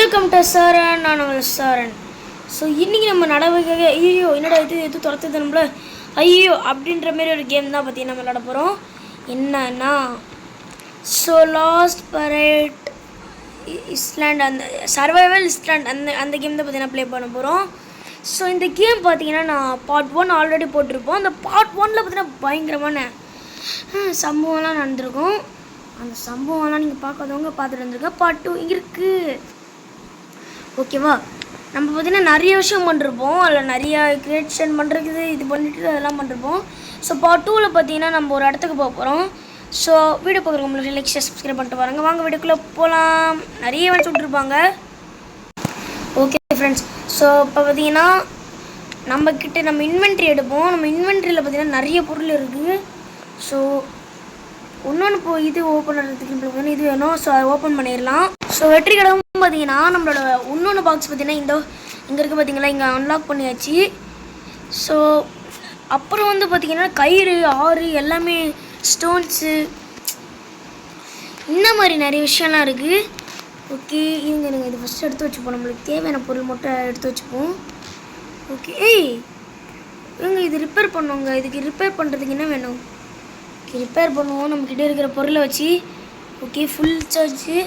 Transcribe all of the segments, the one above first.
Welcome to சாரன். நான் உங்கள் சாரன். So இன்றைக்கி நம்ம நடவடிக்கை ஐயோ என்னடா இது துரத்துது நம்மள ஐயோ அப்படின்ற மாரி ஒரு கேம் தான் பற்றி நம்ம விளாட போகிறோம். என்னன்னா ஸோ லாஸ்ட் பரேட் இஸ்லாண்ட் அந்த சர்வைவல் இஸ்லாண்ட் அந்த கேம் தான் பார்த்தீங்கன்னா ப்ளே பண்ண போகிறோம். ஸோ இந்த கேம் பார்த்தீங்கன்னா நான் பார்ட் 1 ஆல்ரெடி போட்டிருப்போம். அந்த பார்ட் 1ல் பார்த்தீங்கன்னா பயங்கரமான சம்பவம்லாம் நடந்திருக்கும். அந்த சம்பவம்லாம் நீங்கள் பார்க்காதவங்க பார்த்துட்டு வந்துருங்க. பார்ட் 2 இங்கே இருக்குது. ஓகேவா, நம்ம பார்த்திங்கன்னா நிறைய விஷயம் பண்ணிருப்போம். அதில் நிறையா கிரியேஷன் பண்ணுறது இது பண்ணிட்டு அதெல்லாம் பண்ணிருப்போம். ஸோ பார்ட் 2ல் பார்த்தீங்கன்னா நம்ம ஒரு இடத்துக்கு போக போகிறோம். ஸோ வீடியோ பார்க்குறவங்களுக்கு லைக் சப்ஸ்கிரைப் பண்ணிட்டு வராங்க. வாங்க வீடியோக்குள்ளே போகலாம். நிறைய வச்சு விட்ருப்பாங்க. ஓகே ஃப்ரெண்ட்ஸ், ஸோ இப்போ பார்த்தீங்கன்னா நம்ம இன்வென்ட்ரி எடுப்போம். நம்ம இன்வென்ட்ரியில் பார்த்தீங்கன்னா நிறைய பொருள் இருக்குது. ஸோ ஒன்று இது ஓப்பன் பண்ணுறதுக்கு இது வேணும். ஸோ அதை ஓப்பன் பண்ணிடலாம். ஸோ வெற்றி கடவும் பார்த்தீங்கன்னா நம்மளோட இன்னொன்று பாக்ஸ் பார்த்தீங்கன்னா இங்கே இருக்குது பார்த்தீங்களா, இங்கே அன்லாக் பண்ணியாச்சு. ஸோ அப்புறம் வந்து பார்த்திங்கன்னா கயிறு ஆறு எல்லாமே ஸ்டோன்ஸு இந்த மாதிரி நிறைய விஷயம்லாம் இருக்குது. ஓகே நீங்கள் இது ஃபஸ்ட்டு எடுத்து வச்சுப்போம். நம்மளுக்கு தேவையான பொருள் மட்டும் எடுத்து வச்சுப்போம். ஓகே இது ரிப்பேர் பண்ணுவோங்க. இதுக்கு ரிப்பேர் பண்ணுறதுக்கு என்ன வேணும்? ரிப்பேர் பண்ணுவோம் நம்மக்கிட்ட இருக்கிற பொருளை வச்சு. Okay full charge.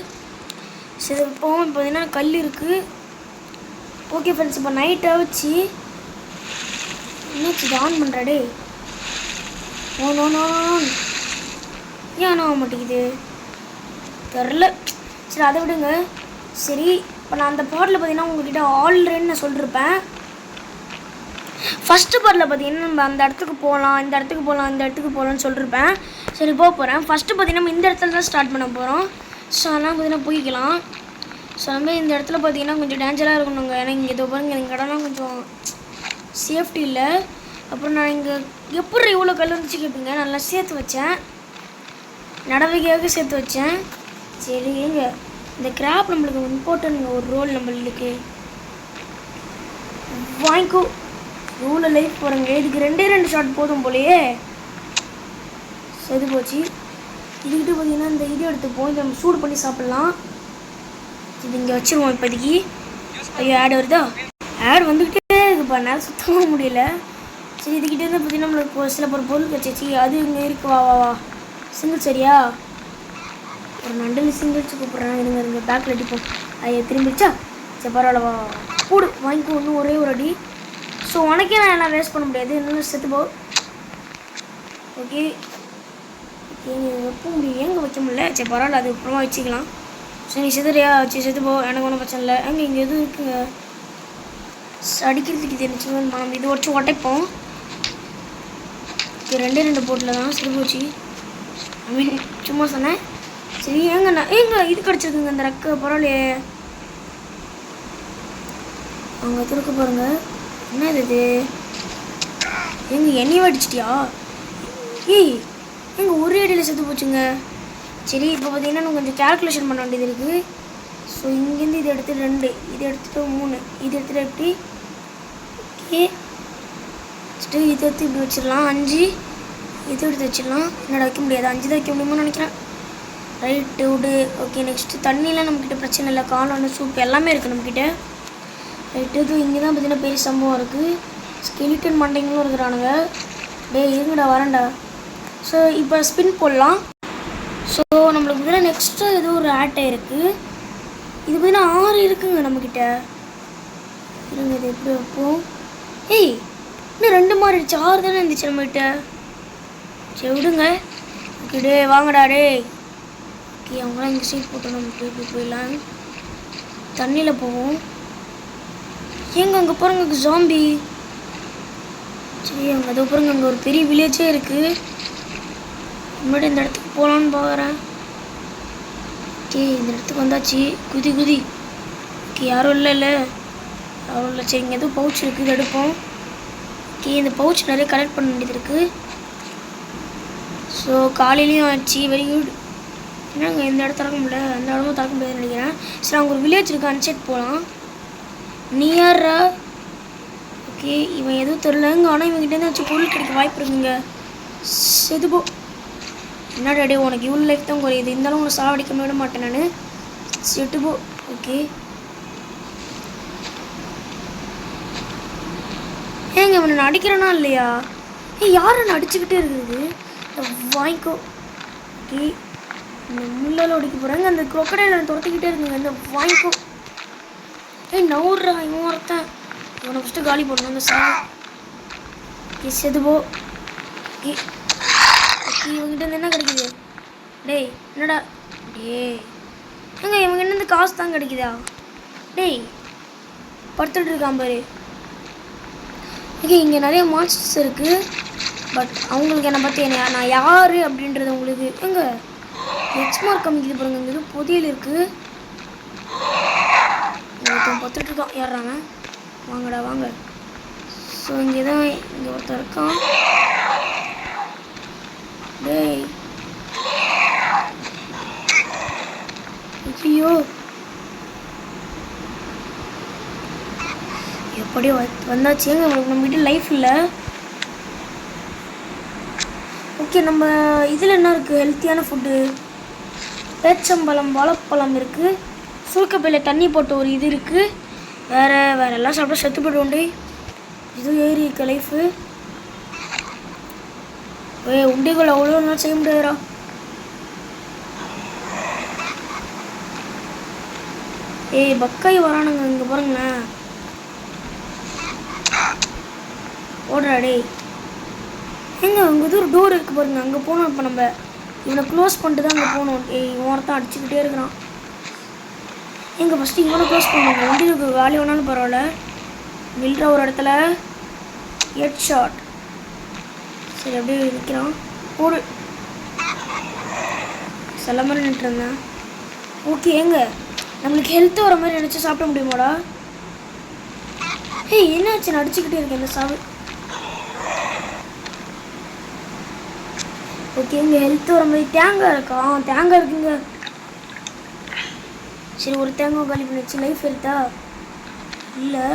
சரி இப்போவும் பார்த்தீங்கன்னா கல் இருக்குது. ஓகே ஃப்ரெண்ட்ஸ், இப்போ நைட்டாக வச்சு என்னாச்சு இது ஆன் பண்ணுறாடே. ஓன் ஏன் ஆக மாட்டேங்குது தெரில. சரி அதை விடுங்க. சரி இப்போ நான் அந்த பாட்டில் பார்த்தீங்கன்னா உங்கள்கிட்ட ஆல்ரெடி நான் சொல்லியிருப்பேன். ஃபஸ்ட்டு பார்ட்டில் பார்த்தீங்கன்னா நம்ம அந்த இடத்துக்கு போகலாம், இந்த இடத்துக்கு போகலாம், இந்த இடத்துக்கு போகலான்னு சொல்லியிருப்பேன். சரி போக போகிறேன். ஃபஸ்ட்டு பார்த்தீங்கன்னா நம்ம இந்த இடத்துல தான் ஸ்டார்ட் பண்ண போகிறோம். ஸோ அதெல்லாம் பார்த்தீங்கன்னா போய்க்கலாம். ஸோ நம்ம இந்த இடத்துல பார்த்தீங்கன்னா கொஞ்சம் டேஞ்சராக இருக்கணுங்க. ஏன்னா இங்கே இதோ பாருங்க, இந்த இடம்லாம் கொஞ்சம் சேஃப்டி இல்லை. அப்புறம் நான் இங்கே எப்படி இவ்வளோ கல் இருந்துச்சு கேட்பீங்க. நல்லா சேர்த்து வச்சேன், நடவடிக்கையாக சேர்த்து வச்சேன். சரி எங்க இந்த கிராப் நம்மளுக்கு இம்பார்ட்டன்ட் ஒரு ரோல் நம்மளுக்கு வாங்கிக்கோ. இவ்வளோ லைஃப் போகிறேங்க. இதுக்கு 2 ஷாட் போதும் போலையே. செது போச்சு. இதுக்கிட்ட பார்த்தீங்கன்னா இந்த இது எடுத்துப்போம். இதை நம்ம சூடு பண்ணி சாப்பிட்லாம். இது இங்கே வச்சுருவோம் இப்போதைக்கு. ஐயோ ஆட் வருதா? ஆட் வந்துக்கிட்டே இருக்குப்பா, நேரம் சுத்தமாக முடியல. சரி இதுக்கிட்டே இருந்து பார்த்தீங்கன்னா நம்மளுக்கு சில பொருள் வச்சிச்சு. அது இங்கே இருக்கு. வா சிங்கிள் சரியா? ஒரு நண்டில் சிங்கிள்ஸ் கூப்பிட்றேன். இருங்க பேக்கில் அடிப்போம். ஐயோ திரும்பிச்சா? சரி பரவாயில்ல, வா கூடு வாங்கிக்கோ. இன்னும் ஒரே ஒரு அடி. ஸோ உனக்கே நான் எல்லாம் வேஸ்ட் பண்ண முடியாது. இன்னும் செத்துப்போ. ஓகே வைக்க முடியும். எங்கே வைக்க முடியல? சரி பரவாயில்ல, அது அப்புறமா வச்சுக்கலாம். சரி செதுறியா வச்சு செத்துப்போ. எனக்கு ஒன்றும் பிரச்சனை இல்லை. இங்கே எதுவும் இருக்குங்க அடிக்கிறதுக்கு தெரிஞ்சு நம்ம இது வச்சு உடைப்போம். ஓகே 2 போட்டில் தான் செது போச்சு. ஐ மீன் சும்மா சொன்னேன். சரி ஏங்க இது கிடச்சிருக்குங்க இந்த ரெக்க. பரவாயில்லையே. அவங்க திருக்க பாருங்க. என்ன இது? எண்ணெய் அடிச்சிட்டியா? எங்கள் ஒரு அடியில் செத்து போச்சுங்க. சரி இப்போ பார்த்தீங்கன்னா நம்ம கொஞ்சம் கேல்குலேஷன் பண்ண வேண்டியது இருக்குது. ஸோ இங்கேருந்து இது எடுத்துகிட்டு 2, இது எடுத்துகிட்டு 3, இது எடுத்துகிட்டு எப்படி ஓகே இது எடுத்து இப்படி வச்சிடலாம். 5 இது எடுத்து வச்சிடலாம். என்னோட வைக்க முடியாது. 5 தான் வைக்க முடியுமோன்னு நினைக்கிறேன். ரைட்டு விடு. ஓகே நெக்ஸ்ட்டு தண்ணியெலாம் நம்மக்கிட்ட பிரச்சனை இல்லை. காளான் சூப் எல்லாமே இருக்குது நம்மக்கிட்ட. ரைட்டு இங்கே தான் பார்த்தீங்கன்னா பெரிய சம்பவம் இருக்குது. ஸ்கெலிட்டன் மண்டைங்களும் இருக்கிறானுங்க. இருங்கடா வரேன்டா. ஸோ இப்போ ஸ்பின் போடலாம். ஸோ நம்மளுக்கு பார்த்தீங்கன்னா நெக்ஸ்ட்டு ஏதோ ஒரு ஆட்டை இருக்குது. இது பார்த்தீங்கன்னா 6 இருக்குங்க நம்மக்கிட்ட. இருங்க இது எப்படி வைப்போம்? இன்னும் 2 மாறிடுச்சு. 6 தானே இருந்துச்சு நம்மகிட்ட. சரி விடுங்க. ஓகே வாங்கடா ஓகே அவங்களாம் இங்கே சீட் போட்டோம். நம்ம இப்படி போயிடலாம். தண்ணியில் போவோம். அங்கே பாருங்க ஜாம்பி. சரி அங்கே அதோ பாருங்க, அங்கே ஒரு பெரிய வில்லேஜே இருக்குது. முன்னாடி இந்த இடத்துக்கு போகலான்னு பார்க்குறேன். ஓகே இந்த இடத்துக்கு வந்தாச்சு. குதி. ஓகே யாரும் இல்லை. சரி இங்கே எதுவும் பவுச் இருக்குது, இது எடுப்போம். ஓகே இந்த பவுச் நிறைய கலெக்ட் பண்ண வேண்டியது இருக்குது. ஸோ காலையிலையும் ஆச்சு. Very good. என்னங்க இந்த இடம் திறக்க முடியல, அந்த இடமும் திறக்க முடியாதுன்னு நினைக்கிறேன். சரி அங்கே ஒரு வில்லேஜ் இருக்குது, அந்த சைட் போகலாம். நியரா ஓகே இவன் எதுவும் தெரிலங்க. ஆனால் இவங்கிட்டேருந்து வச்சு பொருள் கிடைக்க வாய்ப்பு இருக்குங்க. செதுப்போ. என்னடா உனக்கு இவ்வளோ லைஃப் தான் குறையுது, இருந்தாலும் உன்னை சாவடிக்க விட மாட்டேன் நான். செட்டுப்போ. ஓகே அவனை அடிக்கிறனா இல்லையா? யார் என்ன அடிச்சுக்கிட்டே இருக்குது? வாங்கிக்கோ. ஓகே, இந்த முள்ளால் அடிக்க போகிறாங்க. அந்த குரோக்கடையில் துரத்திக்கிட்டே இருக்குங்க. இந்த வாங்கிக்கோ. நவுறா இவன் ஒருத்தன். இவனை ஃபஸ்ட்டு காலி போடணும். அந்த சாமி செதுபோ. ஓகே ஓகே, இவங்கிட்ட என்ன கிடைக்குது? டேய் என்னடா? டேய் இவங்க என்ன காசு தான் கிடைக்குதா? டேய் படுத்துட்டு இருக்கான் பாரு. ஓகே, இங்கே நிறைய மான்ஸ்டர்ஸ் இருக்குது. பட் அவங்களுக்கு என்னை பற்றி நான் யார் அப்படின்றது உங்களுக்கு எக்ஸ் மார்க் காமிக்குது பாருங்க. இங்கே எதுவும் புதியல் இருக்குது. ஒருத்தன் பத்துட்டு இருக்கான். ஏறாங்க. வாங்கடா வாங்க. ஸோ இங்கே தான் இங்கே ஒருத்தன் இருக்கான். டேய் ஐயோ, எப்படியோ வந்தாச்சு. நம்ம கிட்ட லைஃப் இல்லை. ஓகே, நம்ம இதில் என்ன இருக்குது? ஹெல்த்தியான ஃபுட்டு. பேச்சம்பழம், வாழைப்பழம் இருக்குது. சுருக்கப்பையில் தண்ணி போட்ட ஒரு இது இருக்குது. வேறு எல்லாம் சாப்பிட்டா செத்து போய்டுவோண்டே. இது ஏறி இருக்க லைஃபு. உண்டிகள் அவ்வளோ நல்லா செய்ய முடியாதுரா. பக்காய் வரானுங்க. இங்கே பாருங்களேன். ஓடுறா டேய். அங்கே இது ஒரு டோர் இருக்குது பாருங்க. அங்கே போகணும். இப்போ நம்ம இவனை க்ளோஸ் பண்ணிட்டு தான் அங்கே போகணும். ஒருத்தான் அடிச்சுக்கிட்டே இருக்கிறான். ஃபஸ்ட்டு இவனை க்ளோஸ் பண்ணுவாங்க. வண்டிக்கு வேலையை வேணாலும் பரவாயில்ல. மில்ற ஒரு இடத்துல ஹெட் ஷாட். சரி, அப்படியே நிற்கிறான். ஒரு சில மாதிரி நின்றுருந்தேன். ஓகே, நம்மளுக்கு ஹெல்த்து வர மாதிரி நினச்சி சாப்பிட முடியுமாடா? என்னாச்சு? நான் அடிச்சுக்கிட்டே இருக்கேன் இந்த சாவு. ஓகே, ஹெல்த்து வர மாதிரி தேங்காய் இருக்கா? தேங்காய் இருக்குங்க. சரி, ஒரு தேங்காய் காலி பண்ணிச்சு. லைஃப் எடுத்தா இல்லை.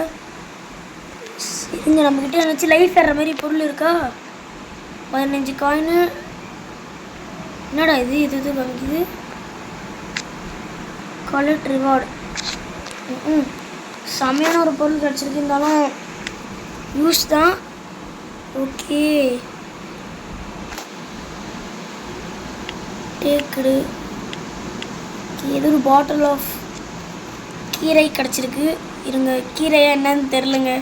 சரிங்க, நம்மக்கிட்ட நினச்சி லைஃப் ஏற மாதிரி பொருள் இருக்கா? 15 காயின்னு. என்னடா இது காமிக்குது. Collect reward. செம்மையான ஒரு பொருள் கிடச்சிருக்கு. இருந்தாலும் யூஸ் தான். ஓகே, டேக்குடு. ஏதோ ஒரு பாட்டில் ஆஃப் கீரை கிடச்சிருக்கு. இருங்க, கீரையா என்னன்னு தெரிலங்க.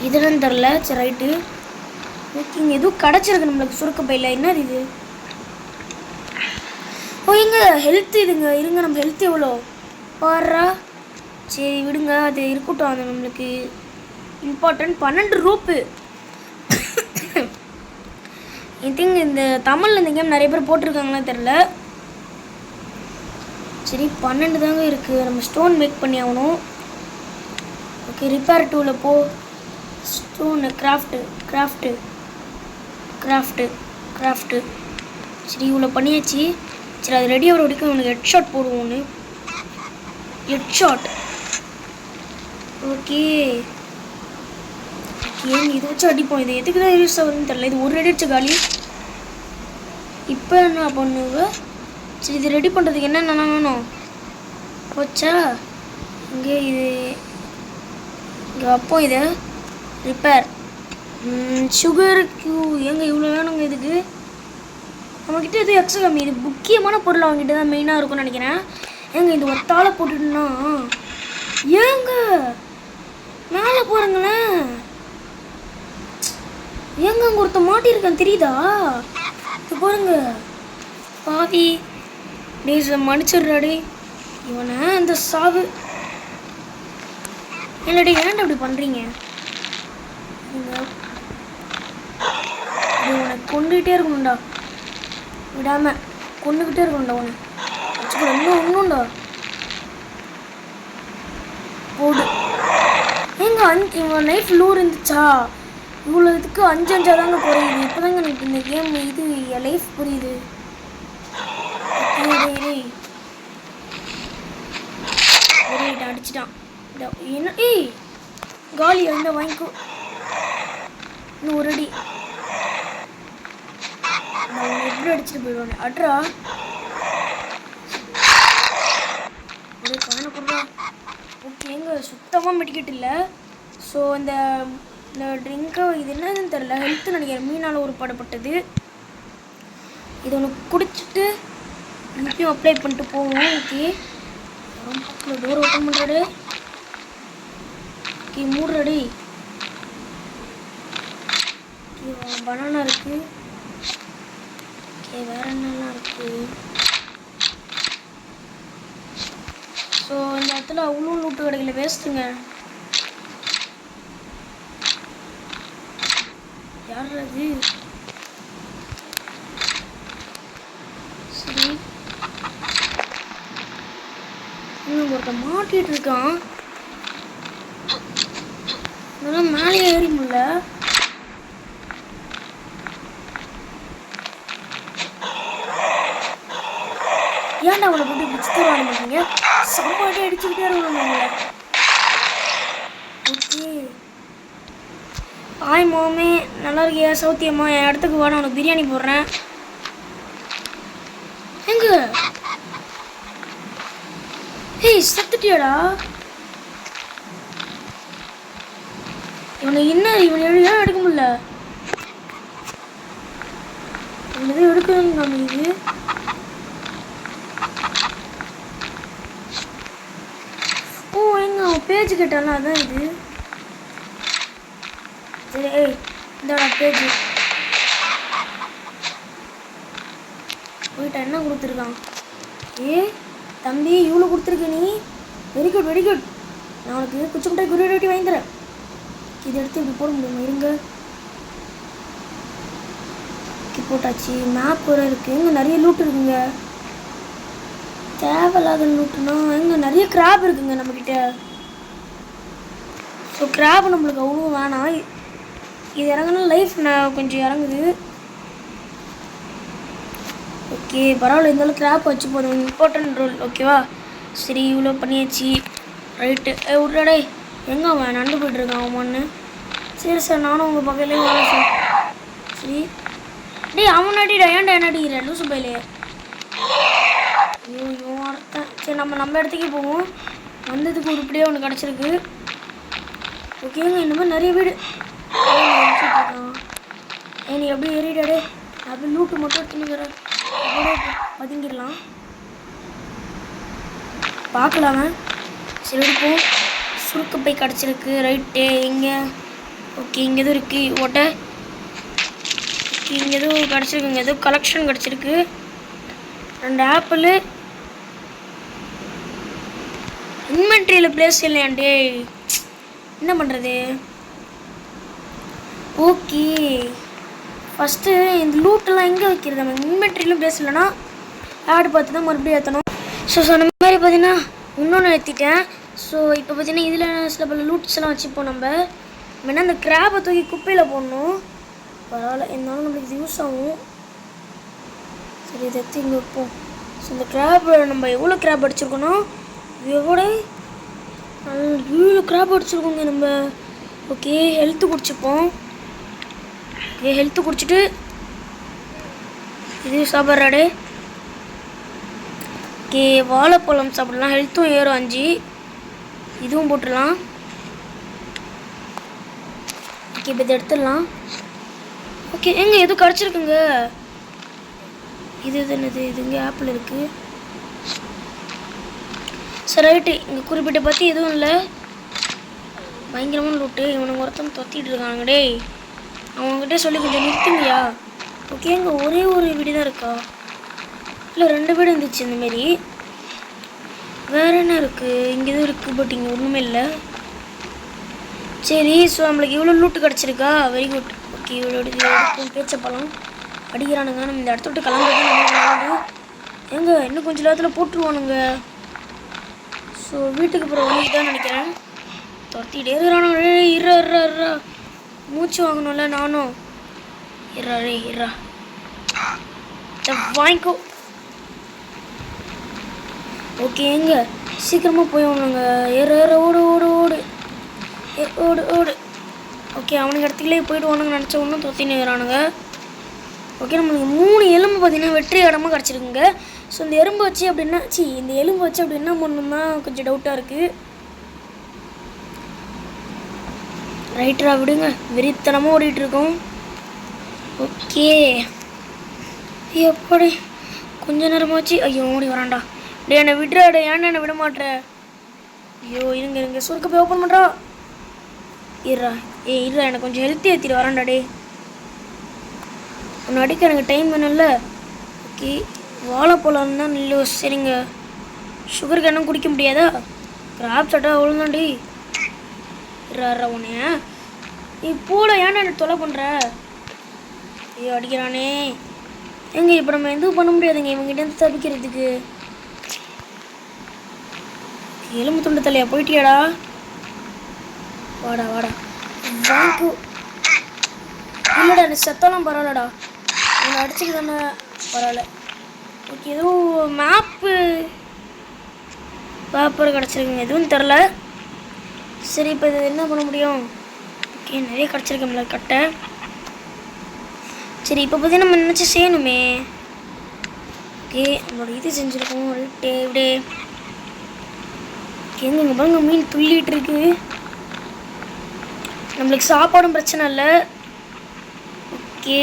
இதுன்னு தெரில. சரி, ரைட்டு. ஓகேங்க, எதுவும் கிடச்சிருக்கு நம்மளுக்கு சுருக்கப்பையில். என்னது இது? ஹெல்த் இதுங்க. இருங்க, நம்ம ஹெல்த் எவ்வளோ பாடுறா? சரி விடுங்க, அது இருக்கட்டும். அது நம்மளுக்கு இம்பார்ட்டன்ட். 12 ரூபு. ஐ திங்க் இந்த தமிழில் இந்த கேம் நிறைய பேர் போட்டிருக்காங்களா தெரில. சரி, 12 தாங்க இருக்குது. நம்ம ஸ்டோன் மேக் பண்ணி ஆகணும். ஓகே, ரிப்பேர் டூவில் போ. Stone craft. சரி, இவ்வளோ பண்ணியாச்சு. சரி, அது ரெடி ஆகிற வரைக்கும் உனக்கு ஹெட் ஷாட் போடுவோன்னு. Head shot. ஓகே, இதை வச்சு அடிப்போம். இது எதுக்கு தான் யூஸ் ஆகுதுன்னு தெரியல. இது ஒரு ரெடி அடிச்ச காலி. இப்போ என்ன பண்ணுவேன்? சரி, இது ரெடி பண்ணுறதுக்கு என்னென்ன வேணும்? போச்சா? இங்கே வைப்போம். இதை ரிப்பேர். Sugar Q. இவ்வளோ வேணுங்க இதுக்கு? நம்மக்கிட்ட இது எக்ஸ்ட்ரா கம்மி. இது முக்கியமான பொருள் அவங்ககிட்ட தான் மெயினாக இருக்கும்னு நினைக்கிறேன். இது ஒத்தால போட்டுட்டுனா மேலே போகிறேங்களேன். அங்கே ஒருத்த மாட்டியிருக்கேன் தெரியுதா? இது பாருங்க பாவி. டேஸ் மன்னிச்சிடுறாடே இவனை. அந்த சாவு என்னடே, ஏன்டா அப்படி பண்ணுறீங்க? இவனை கொண்டுகிட்டே இருக்கணும்டா, விடாமல் கொண்டுக்கிட்டே இருக்கணும்டா. உன்னை வச்சுக்கூட இன்னும்டா போடு. இவன் லைஃப் லூ இருந்துச்சா? இவ்வளோ இதுக்கு 5 தாங்க குறையுது. இப்போ தாங்க எனக்கு இந்த கேம் இது என் லைஃப் புரியுது. அடிச்சிட்டான். என்ன காலி வந்து வாங்கிக்கோ. இன்னும் ஒரு அடி. நான் எப்படி அடிச்சுட்டு போயிடுவானே. அட்ரா ஒரு காண கொடுறா. ஓகே, சுத்தமாக மெடிக்கெட் இல்லை. ஸோ இந்த ட்ரிங்க்கை இது என்னதுன்னு தெரில, ஹெல்த்து நினைக்கிறேன், மீனால் ஒரு பாடப்பட்டது. இது ஒன்று குடிச்சிட்டு இப்பயும் அப்ளை பண்ணிட்டு போவோம். ஓகே பக்கத்தில் டோர் ஓப்பன் பண்ணுறாரு. ஓகே மூடுறாடி. ஓகே பனானா இருக்குது. ஓகே வேறு என்னெல்லாம் இருக்குது? ஸோ இந்த இடத்துல அவ்வளோ லூட்டு கடையில் வேஸ்ட்டுங்க. யார் அது? சரி இன்னும் ஒருத்த மாட்டிகிட்டு இருக்கான். அதெல்லாம் மேலே ஏறி முடியல. ஏன்டா அவளை போட்டு பிடிச்சிட்டு வர மாட்டீங்க? சாப்பாடு அடிச்சுக்கிட்டே இருக்கணும் அவங்கள. ஓகே ஆய் மாமே நல்லா இருக்கியா? சௌத்தியம்மா என் இடத்துக்கு வா, நான் உனக்கு பிரியாணி போடுறேன். எங்க ஏய் செத்துட்டியாடா? இவனை ஏன் எடுக்க முடியல? இவனது எடுக்கணும் காமிக்குது. ஓ எங்க அவன் பேஜ் கேட்டாலும் அதான் இது. சரி ஏய் இந்தடா பேஜ். போயிட்டா என்ன கொடுத்துருக்கான்? ஏ தம்பி இவ்வளோ கொடுத்துருக்க நீ, வெரி குட் வெரி குட். நான் உனக்கு குச்சி மிட்டாய் குருவி வாங்கி தரேன். இதை எடுத்து இப்படி போட முடியுமா? இருங்க. போட்டாச்சு. மேப் வர இருக்குது. இங்கே நிறைய லூட் இருக்குங்க. தேவையில்லாத லூட்டுனா இங்கே நிறைய கிராப் இருக்குங்க நம்மக்கிட்ட. ஸோ கிராப் நம்மளுக்கு அவ்வளோ வேணாம். இது இறங்குனா லைஃப் நான் கொஞ்சம் இறங்குது. ஓகே பரவாயில்ல, இருந்தாலும் கிராப் வச்சு போதும். இம்பார்ட்டன்ட் ரோல் ஓகேவா? சரி இவ்வளோ பண்ணியாச்சு. ரைட்டு விட்றாடே. எங்கே அவன் நண்டு போய்ட்டுருக்கான் அவன் மண்ணு. சரி சார் நானும் உங்கள் பக்கத்துலேயே வரேன் சார். சரி டேய் அவன் அடிடா, ஏன்டா என்ன அடிக்கிற லூசு பையிலே? ஐயோ இவன் வரத்தேன். சரி நம்ம இடத்துக்கே போவோம். வந்ததுக்கு உருப்படியாக ஒன்று கிடச்சிருக்கு. ஓகேங்க இந்த மாதிரி நிறைய வீடு நீ எப்படி ஏறிடாடே. அப்படி லூட்டு மட்டும் எடுத்துன்னு பதுங்கிடலாம். பார்க்கலாங்க. சரி எடுப்போம். சுருக்கு பை கிடச்சிருக்கு. ரைட்டு எங்கே? ஓகே இங்கே எதுவும் இருக்குது ஓட்டை. ஓகே இங்கே எதுவும் கிடச்சிருக்குங்க. எதுவும் கலெக்ஷன் கிடச்சிருக்கு. 2 ஆப்பிள். இன்வென்ட்ரியில் பிளேஸ் இல்லையாண்டே, என்ன பண்ணுறது? ஓகே ஃபஸ்ட்டு இந்த லூட்டெல்லாம் எங்கே வைக்கிறது? நம்ம இன்வென்ட்ரியிலும் பிளேஸ் இல்லைன்னா ஆடு பார்த்து தான் மறுபடியும் ஏற்றணும். ஸோ சொன்ன மாதிரி பார்த்தீங்கன்னா இன்னொன்று ஏற்றிட்டேன். ஸோ இப்போ பார்த்தீங்கன்னா இதில் சில பல லூட்ஸ் எல்லாம் வச்சுப்போம். நம்ம வேணால் இந்த கிராப்பை தூக்கி குப்பையில் போடணும். பரவாயில்ல இருந்தாலும் நம்மளுக்கு இது யூஸ் ஆகும். சரி இதை எடுத்து இங்கே வைப்போம். ஸோ இந்த கிராப் நம்ம எவ்வளோ கிராப் அடிச்சிருக்கோன்னா எவ்வளோ கிராப் அடிச்சிருக்கோங்க நம்ம. ஓகே ஹெல்த்து குடிச்சுப்போம். ஓகே ஹெல்த்து குடிச்சிட்டு இது சாப்பிட்றாடு. ஓகே வாழைப்பழம் சாப்பிடலாம், ஹெல்த்தும் ஏறும் 5. இதுவும் போட்டுடலாம். ஓகே இப்போ இதை எடுத்துடலாம். ஓகே எங்கே எதுவும் கிடச்சிருக்குங்க. இது என்னது? இது இங்கே ஆப்பிள் இருக்குது. சரி ரைட்டு இங்கே குறிப்பிட்ட பற்றி எதுவும் இல்லை. பயங்கரமான லூட்டு. இவனுங்க ஒருத்தன் தொத்திட்டு இருக்காங்க. டே அவங்ககிட்ட சொல்லி கொஞ்சம் நிறுத்துங்கயா. ஓகே இங்கே ஒரே ஒரு வீடு தான் இருக்கா? இல்லை 2 வீடு இருந்துச்சு இந்தமாரி. வேறு என்ன இருக்குது? இங்கே எதுவும் இருக்குது பட் இங்கே ஒன்றுமே இல்லை. சரி ஸோ நம்மளுக்கு இவ்வளோ லூட்டு கிடச்சிருக்கா? Very good. ஓகே இவ்வளோ பேச்சப்பழம் அடிக்கிறானுங்க. நம்ம இந்த இடத்த விட்டு கிளம்புறது நம்மளுக்கு. ஏங்க இன்னும் கொஞ்சம் நேரத்தில் போட்டுருவானுங்க. ஸோ வீட்டுக்கு போகிற வழி தான் நினைக்கிறேன். துரத்திட்டே இருக்கிறானுங்க. இறா மூச்சு வாங்கணும்ல நானும். இறா வாங்கிக்கோ. ஓகே எங்க சீக்கிரமாக போய் வாங்க. ஏற ஓடு ஓடு ஓடு ஓடு ஓடு. ஓகே அவனுக்கு இடத்துக்குள்ளே போய்டுவானுங்க நினச்ச ஒன்றும் தொத்தின்னு இருக்கிறானுங்க. ஓகே நம்மளுக்கு 3 எலும்பு பார்த்தீங்கன்னா வெற்றி இடமா கிடச்சிருக்குங்க. ஸோ இந்த எறும்பு வச்சு அப்படின்னா இந்த எலும்பு வச்சு அப்படி என்ன பண்ணணும் தான் கொஞ்சம் டவுட்டாக இருக்குது. ரைட்டரா விடுங்க, வெறித்தனமாக ஓடிட்டுருக்கோம். ஓகே எப்படி கொஞ்ச நேரமாச்சு. ஐயோ ஓடி வரான்டா. டே என்னை விட்டுறாடே, ஏன்டா என்னை விட மாட்டேற? ஐயோ இருங்க சுருக்க போய் ஓப்பன் பண்ணுறா. இருறா இருறா, எனக்கு கொஞ்சம் ஹெல்த்தி ஏற்றிட்டு வரான்டா. டே ஒன்று அடிக்க எனக்கு டைம் வேணும்ல. ஓகே வாழைப்பழம் தான் நில்லு. சரிங்க, சுகர் கேனும் குடிக்க முடியாதா? கிராப் சட்டா அவ்வளோதாண்டி. இருறா உன்னைய நீ போல ஏன்டா எனக்கு தொலை பண்ணுற? ஐயோ அடிக்கிறானே. எங்க இப்போ நம்ம எதுவும் பண்ண முடியாதுங்க இவங்ககிட்ட தப்பிக்கிறதுக்கு. எலும்பு துண்டு தலையா போயிட்டியாடா? வாடா வாங்கு. இல்லைடா நீ செத்தாலும் பரவாயில்லடா, என்னை அடிச்சுட்டு தானே பரவாயில்ல. ஓகே எதுவும் பேப்பர் கிடச்சிருக்குங்க, எதுவும் தெரில. சரி இப்போ இது என்ன பண்ண முடியும்? ஓகே நிறைய கிடச்சிருக்கோம்ல கட்டை. சரி இப்போ பார்த்தீங்கன்னா நம்ம நினச்சி செய்யணுமே. ஓகே நம்மளோட இது செஞ்சுருக்கோம். இப்படியே எங்க பாருங்க மீன் துள்ளிட்டு இருக்கு. நம்மளுக்கு சாப்பாடும் பிரச்சனை இல்லை. ஓகே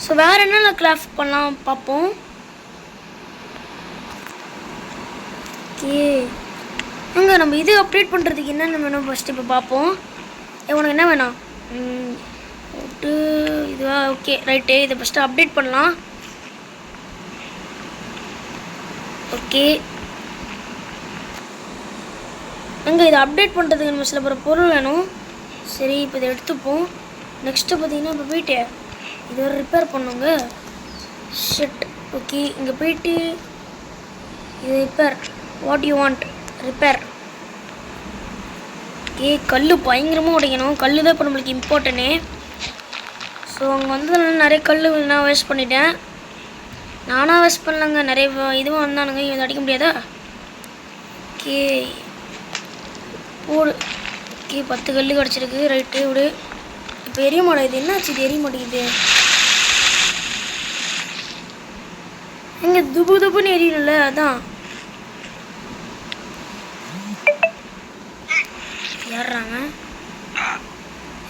ஸோ வேறு என்னென்ன கிராஃப்ட் பண்ணலாம் பார்ப்போம். ஓகே அங்கே நம்ம இது அப்டேட் பண்ணுறதுக்கு என்னென்ன வேணும் ஃபஸ்ட்டு இப்போ பார்ப்போம். உனக்கு என்ன வேணும்? இதுவா? ஓகே ரைட்டு, இதை ஃபஸ்ட்டு அப்டேட் பண்ணலாம். ஓகே அங்கே இதை அப்டேட் பண்ணுறதுக்கு நம்ம சில பொருள் வேணும். சரி இப்போ இதை எடுத்துப்போம். நெக்ஸ்ட்டு பார்த்தீங்கன்னா இப்போ போயிட்டு இது ஒரு ரிப்பேர் பண்ணுங்க. ஷிட். ஓகே இங்கே போயிட்டு இது repair. What you want? Repair. Okay கல் பயங்கரமாக உடைக்கணும். கல் தான் இப்போ நம்மளுக்கு இம்பார்ட்டனே. ஸோ அங்கே வந்து நிறைய கல் நான் வேஸ்ட் பண்ணிட்டேன். நானாக வேஸ்ட் பண்ணலங்க, நிறைய இதுவும் வந்தானுங்க. இவன் அடிக்க முடியாதா? ஓகே போடு. ஓகே 10 கல் கிடச்சிருக்கு. ரைட்டு விடு. இப்போ எரிய மாட்டேங்குது. என்னாச்சு இது எரிய மாட்டேங்குது? இங்கே துப்புன்னு எரியல. அதான் ஏறாங்க.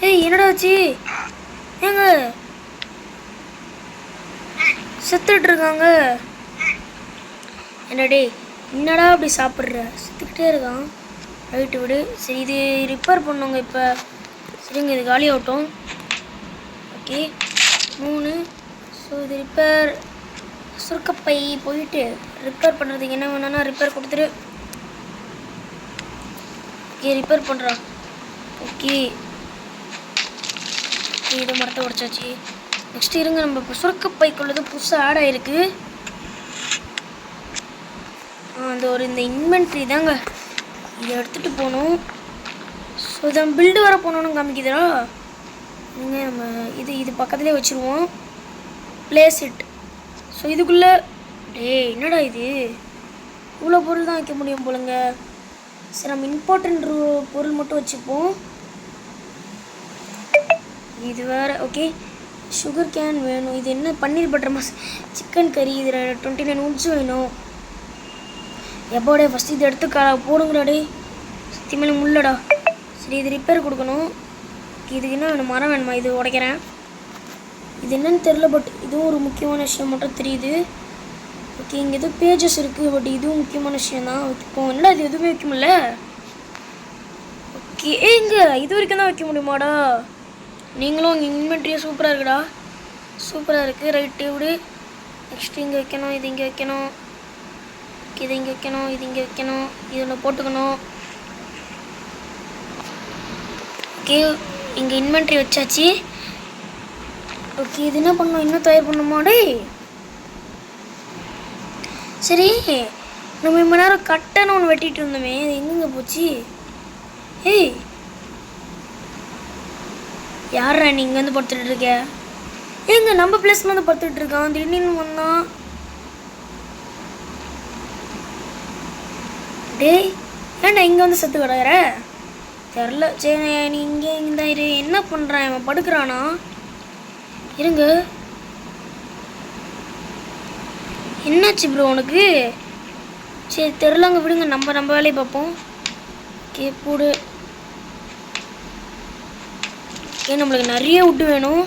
ஏய் என்னடா ஆச்சு? ஏங்க செத்துட்டு இருக்காங்க. என்னடே என்னடா அப்படி சாப்பிட்ற? செத்துக்கிட்டே இருக்கான். ரைட்டு விடு. சரி இது ரிப்பேர் பண்ணுங்க இப்போ. சரிங்க இது காலி ஆகட்டும். ஓகே 3. ஸோ இது ரிப்பேர். சுருக்கப்பை போயிட்டு ரிப்பேர் பண்ணுறதுக்கு என்ன வேணும்னா ரிப்பேர் கொடுத்துரு. ஓகே ரிப்பேர் பண்ணுறான். ஓகே இது மரத்தை உடைச்சாச்சு. நெக்ஸ்ட் இருங்க, நம்ம இப்போ சுருக்கப்பைக்குள்ளது புதுசாக ஆட் ஆகிருக்கு. அந்த ஒரு இந்த இன்வென்ட்ரி தாங்க, இதை எடுத்துகிட்டு போகணும். ஸோ இதை பில்டு வர போகணுன்னு காமிக்குதுடா. நீங்கள் நம்ம இது பக்கத்துலேயே வச்சுருவோம். Place it. ஸோ இதுக்குள்ளே என்னடா இது இவ்வளோ பொருள் தான் வைக்க முடியும் போலுங்க. சரி நம்ம இம்பார்ட்டன்ட் பொருள் மட்டும் வச்சுப்போம். இது வேறு. ஓகே சுகர் கேன் வேணும். இது என்ன பன்னீர் பட்டர் சிக்கன் கறி. இது 29 உட்ஸ் வேணும். எப்போடே ஃபஸ்ட்டு இது எடுத்து போடுங்கடாடே. சத்தியமேலே முள்ளடா. சரி இது ரிப்பேர் கொடுக்கணும். இதுக்கு என்ன வேணும்? மரம் வேணுமா? இது உடைக்கிறேன். இது என்னன்னு தெரில, பட் இதுவும் ஒரு முக்கியமான விஷயம் மட்டும் தெரியுது. ஓகே இங்கே எதுவும் பேஜஸ் இருக்குது, பட் இதுவும் முக்கியமான விஷயந்தான். இப்போ என்னடா இது எதுவுமே வைக்க முடியல. ஓகே இங்கே இது வரைக்கும் தான் வைக்க முடியுமாடா? நீங்களும் இங்கே இன்வென்ட்ரியே சூப்பராக இருக்குடா. சூப்பராக இருக்குது. ரைட்டு விடு. நெக்ஸ்ட்டு இங்கே வைக்கணும். இது இங்கே வைக்கணும். இது இங்கே வைக்கணும். இது இங்கே வைக்கணும். இது ஒன்று போட்டுக்கணும். ஓகே இங்கே இன்வென்ட்ரி வச்சாச்சு. ஓகே இது என்ன பண்ணணும்? இன்னும் தயார் பண்ணணுமாடே? சரி நம்ம இவ்வளோ நேரம் கட்டணம் ஒன்று வெட்டிகிட்டு இருந்தோமே, அது எங்கெங்கே போச்சு? ஏய் யாரா நீ இங்கே வந்து படுத்துட்டு இருக்க? ஏங்க நம்ம பிளேஸ்ல வந்து படுத்துட்டு இருக்கான். திடீர்னு வந்தான். டேய் ஏன்டா இங்கே வந்து செத்து கிடக்குற? தெரில. சரி நீ இங்கே இந்த இரு. என்ன பண்ணுறான் இவன்? படுக்கிறானா? இருங்க. என்னாச்சு ப்ரோ உனக்கு? சரி தெரிலங்க, விடுங்க. நம்ம வேலையை பார்ப்போம். ஓகே போடு. ஏன் நம்மளுக்கு நிறைய வுட்டு வேணும்,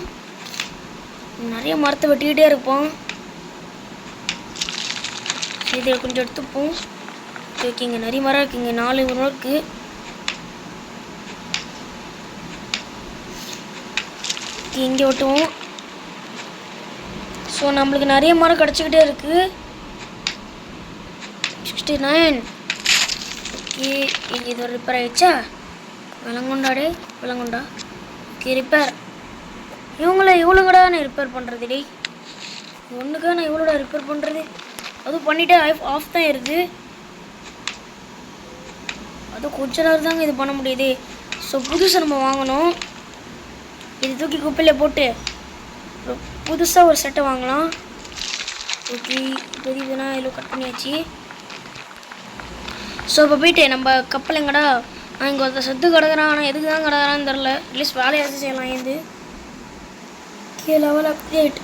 நிறைய மரத்தை வெட்டிக்கிட்டே இருப்போம். இதை கொஞ்சம் எடுத்துப்போம். ஓகே, இங்கே நிறைய மரம் இருக்குது, இங்கே 4 மரம் இருக்குது. இங்கே வெட்டுவோம். ஸோ நம்மளுக்கு நிறைய மரம் கிடச்சிக்கிட்டே இருக்குது. 69. ஓகே, இது ஒரு ரிப்பேர் ஆகிடுச்சா? விலங்குண்டாடே விலங்குண்டா. Okay, repair. இவங்கள எவ்வளோங்கடா நான் ரிப்பேர் பண்ணுறது? டே ஒன்றுக்கா நான் எவ்வளோடா ரிப்பேர் பண்ணுறது? அதுவும் பண்ணிவிட்டு ஆஃப் தான் இருக்குது. அதுவும் கொஞ்ச நேரம் தாங்க இது பண்ண முடியுது. ஸோ புதுசு நம்ம வாங்கணும். இது தூக்கி குப்பையில் போட்டு புதுசாக ஒரு செட்டை வாங்கலாம். ஓகே, இப்போ இதுனா இதில் கட் பண்ணியாச்சு. ஸோ இப்போ போயிட்டு நம்ம கப்பல் எங்கடா? இங்கே ஒருத்தர் செத்து கிடக்குறான், ஆனால் எதுக்கு தான் கிடக்குறான்னு தெரில. அட்லீஸ்ட் வேலையாச்சும் செய்யலாம். இது கே லெவல் அப்டேட்,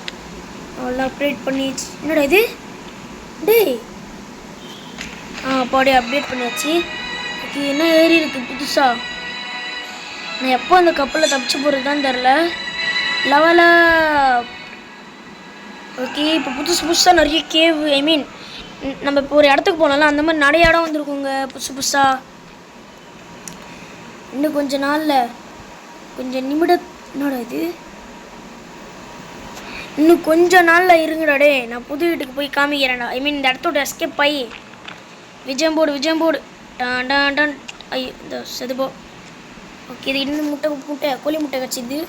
அவ்வளோ அப்டேட் பண்ணிடுச்சு. என்னடா இது? டே பாடி அப்டேட் பண்ணியாச்சு. ஓகே, என்ன ஏரி இருக்குது புதுசாக? நான் எப்போ அந்த கப்பலில் தப்பிச்சு போகிறது தான் தெரில. லெவலாக ஓகே, இப்போ புதுசாக நிறைய கேவ், ஐ மீன் நம்ம இப்போ ஒரு இடத்துக்கு போனோம்ல, அந்த மாதிரி நிறைய இடம் வந்துருக்குங்க புதுசாக. இன்னும் கொஞ்ச நாளில் கொஞ்சம் என்னடா இது? இன்னும் கொஞ்ச நாளில் இருங்கடாடே, நான் புது வீட்டுக்கு போய் காமிக்கிறேன்டா. ஐ மீன் இந்த இடத்தோட எஸ்கேப் ஆகி விஜயம்போடு டான் டான் டான். ஐயோ, இந்த செதுபோ. ஓகே, இது இன்னும் முட்டை கோழி முட்டை கச்சிது.